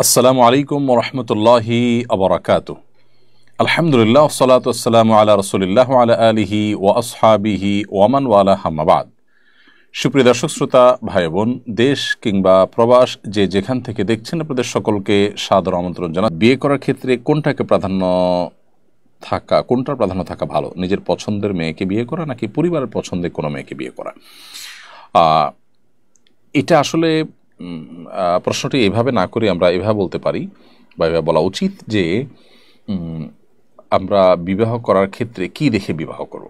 আসসালামু আলাইকুম ওয়া রাহমাতুল্লাহি ওয়া বারাকাতুহু। আলহামদুলিল্লাহ ওয়াসসালাতু ওয়াসসালামু আলা রাসূলিল্লাহ ওয়া আলা আলিহি ওয়া আসহাবিহি ওয়া মান ওয়ালা, আম্মা বাদ। সুপ্রিয় দর্শক শ্রোতা ভাই বোন, দেশ কিংবা প্রবাস যে যেখান থেকে দেখছেন, আপনাদের সকলকে সাদর আমন্ত্রণ জানাই। বিয়ে করার ক্ষেত্রে কোনটার প্রাধান্য থাকা ভালো? নিজের পছন্দের মেয়েকে বিয়ে করা নাকি পরিবারের পছন্দের কোনো মেয়েকে বিয়ে করা? এটা আসলে প্রশ্নটি এভাবে না করে আমরা এভাবে বলতে পারি বা এভাবে বলা উচিত যে আমরা বিবাহ করার ক্ষেত্রে কি দেখে বিবাহ করব।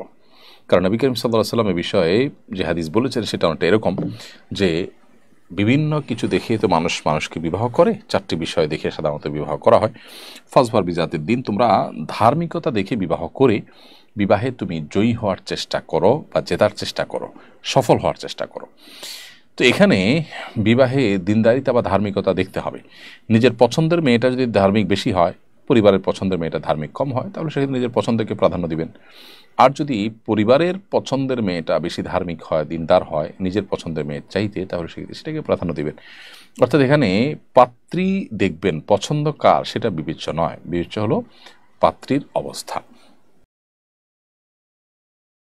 কারণ নবী করিম সাল্লাল্লাহু আলাইহি ওয়াসাল্লাম এ বিষয়ে যে হাদিস বলেছেন সেটা অনেকটা এরকম যে বিভিন্ন কিছু দেখে তো মানুষকে বিবাহ করে, চারটি বিষয় দেখে সাধারণত বিবাহ করা হয়। ফাজফার বিজাতির দিন, তোমরা ধার্মিকতা দেখে বিবাহ করে বিবাহে তুমি জয়ী হওয়ার চেষ্টা করো বা জেতার চেষ্টা করো, সফল হওয়ার চেষ্টা করো। তো এখানে বিবাহে দিনদারিতা বা ধার্মিকতা দেখতে হবে। নিজের পছন্দের মেয়েটা যদি ধার্মিক বেশি হয়, পরিবারের পছন্দের মেয়েটা ধার্মিক কম হয়, তাহলে সেক্ষেত্রে নিজের পছন্দকে প্রাধান্য দিবেন। আর যদি পরিবারের পছন্দের মেয়েটা বেশি ধার্মিক হয়, দিনদার হয় নিজের পছন্দের মেয়ের চাইতে, তাহলে সেটাকে প্রাধান্য দিবেন। অর্থাৎ এখানে পাত্রী দেখবেন পছন্দ কার সেটা বিবেচ্য নয়, বিবেচ্য হলো পাত্রীর অবস্থা।